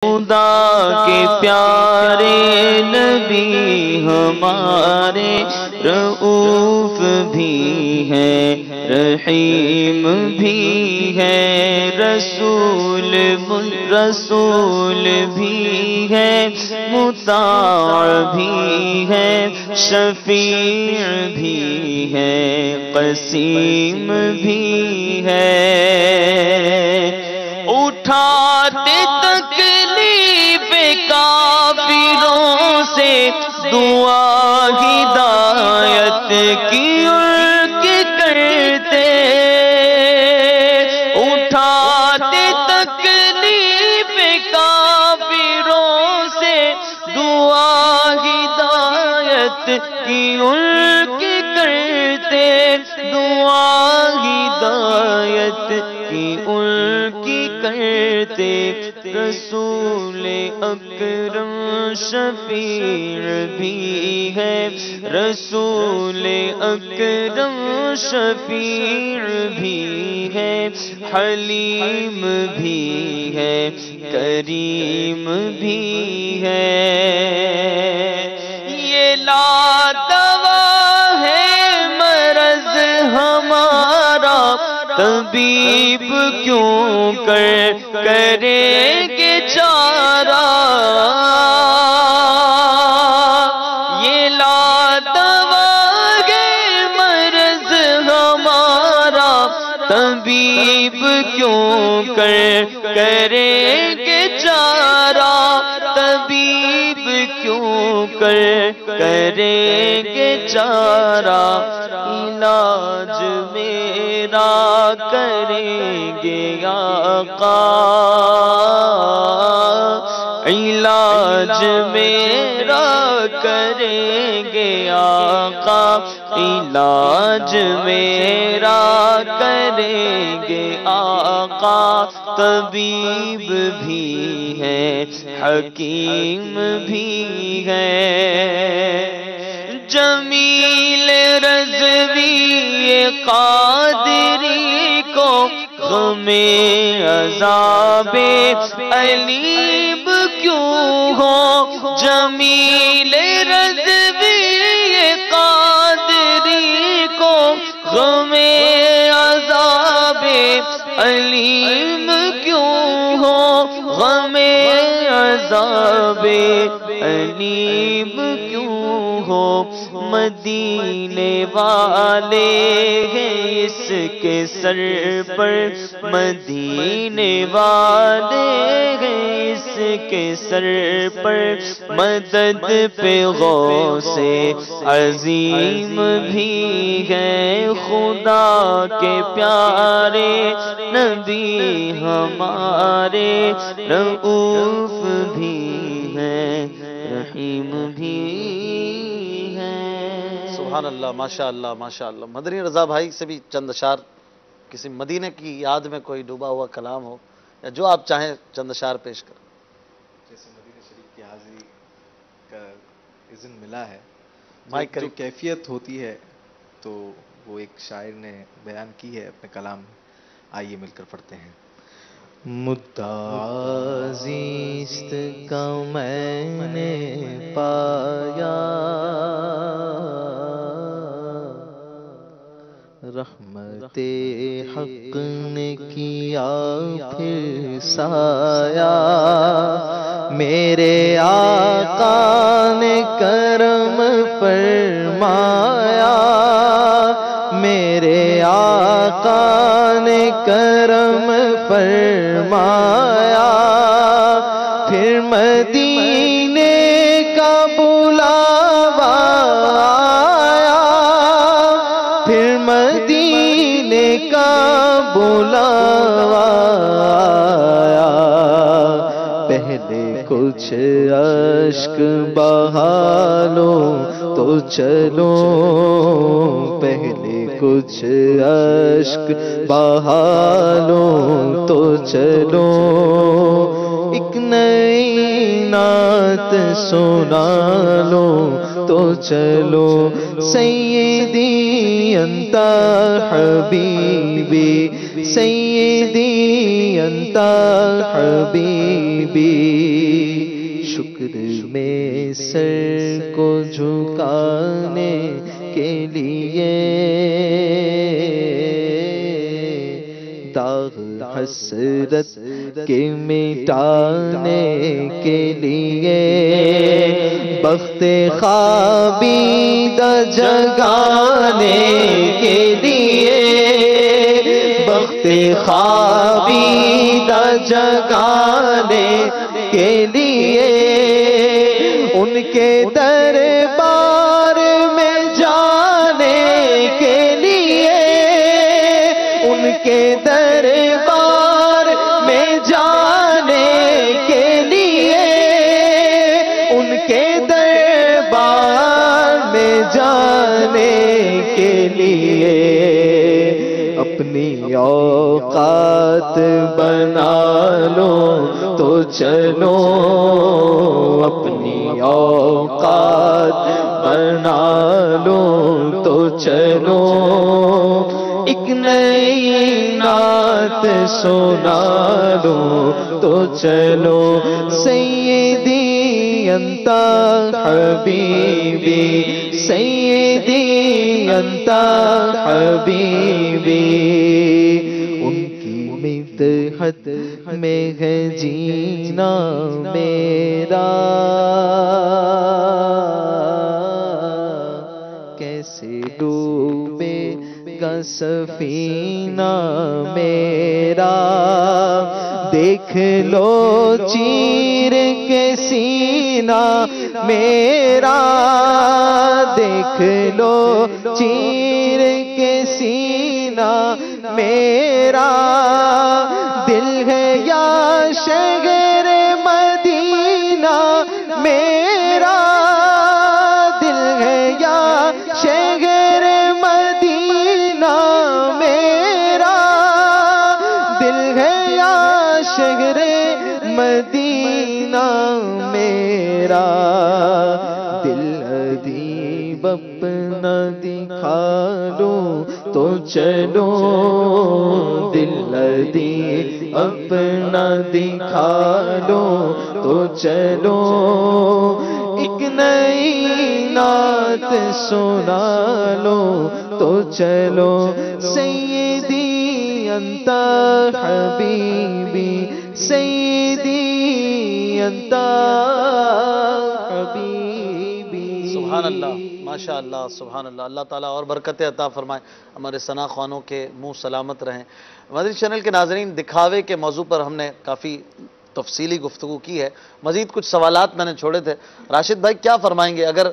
خدا کے پیارے نبی ہمارے رؤوف بھی ہے رحیم بھی ہے، رسول بھی ہے، مطاع بھی ہے، شفیع بھی ہے، قسیم بھی ہے۔ اٹھاتے تکلیف کافروں سے دعا ہدایت کی ان کی کرتے، اٹھاتے تکلیف کافروں سے دعا ہدایت کی ان کی کرتے، دعا ہدایت کی ان کی کرتے۔ رسول اکرم شفیع بھی ہے، رسول اکرم شفیع بھی ہے، حلیم بھی ہے، کریم بھی ہے۔ یہ لا دوا ہے مرض ہمارا، طبیب کیوں کریں گے چارہ، یہ لا دوا ہے مرض ہمارا، طبیب کیوں کریں گے چارہ، طبیب کیوں کریں گے چارہ، علاج میرا کریں گے آقا، علاج میرا کریں گے آقا، علاج میرا کریں گے آقا، طبیب بھی ہے، حکیم بھی ہے۔ جمیل رضوی قادری کو غم عذاب علیم کیوں ہو، جمیل رضوی قادری کو غم عذاب علیم کیوں ہو، غم عذاب علیم کیوں ہو۔ مدینے والے ہیں اس کے سر پر، مدینے والے ہیں اس کے سر پر، مدد پہ غوث عظیم بھی ہے، خدا کے پیارے نبی ہمارے رؤوف بھی ہے، رحیم بھی ہے۔ سبحان اللہ، ماشاءاللہ ماشاءاللہ۔ مدنی رضا بھائی سے بھی چند اشعار، کسی مدینے کی یاد میں کوئی ڈوبا ہوا کلام ہو یا جو آپ چاہیں چند اشعار پیش کریں۔ جیسے مدینہ شریف کی حاضری کا اذن ملا ہے، جو کیفیت ہوتی ہے تو وہ ایک شاعر نے بیان کی ہے اپنے کلام میں، آئیے مل کر پڑھتے ہیں۔ مدعا زیست کا میں نے پایا، رحمت حق نے کیا پھر سایہ، میرے آقا نے کرم فرمایا، میرے آقا نے کرم فرمایا، پھر مدینے کا بلاوا آیا، پھر مدینے کا بلاوا آیا، پہلے کچھ اشک بہا لو تو چلو، پہلے کچھ اشک بہا لو تو چلو، ایک نئی نعت سنا لو تو چلو، سیدی انت حبیبی، سیدی انت حبیبی، شکر میں سر کو جھکانے کے لیے، داغ حسرت کے مٹانے کے لیے، بخت خوابیدہ جگانے کے لیے، بخت خوابیدہ جگانے کے لیے، ان کے دربار میں جانے کے لیے، ان کے دربار میں جانے کے لیے، ان کے دربار میں جانے کے لیے، اپنی اوقات بنا لو تو چلو، اپنی اوقات بنا لو تو چلو، ایک نئی نعت سنا لو تو چلو، سیدی انت حبیبی، سیدی انت حبیبی، ان کی مدحت میں ہے جینا میرا، کیسے ڈوبے گا سفینہ میرا، دیکھ لو چیر کے سینہ میرا، دیکھ لو چیر کے سینہ میرا، دل ہے یا شہر مدینہ میرا، دل ہے یا شہر مدینہ میرا، دل ہے یا شہر مدینہ میرا، دل ادیب اپنا دکھا لو تو چلو، دل ادیب اپنا دکھا لو تو چلو، ایک نئی نعت سنا لو تو چلو، سیدی انت حبیبی، سیدی انت حبیبی۔ سبحان اللہ، ماشاء اللہ، سبحان اللہ، اللہ تعالیٰ اور برکتیں عطا فرمائے، ہمارے ثنا خوانوں کے منہ سلامت رہیں۔ مدنی چینل کے ناظرین، دکھاوے کے موضوع پر ہم نے کافی تفصیلی گفتگو کی ہے، مزید کچھ سوالات میں نے چھوڑے تھے، راشد بھائی کیا فرمائیں گے؟ اگر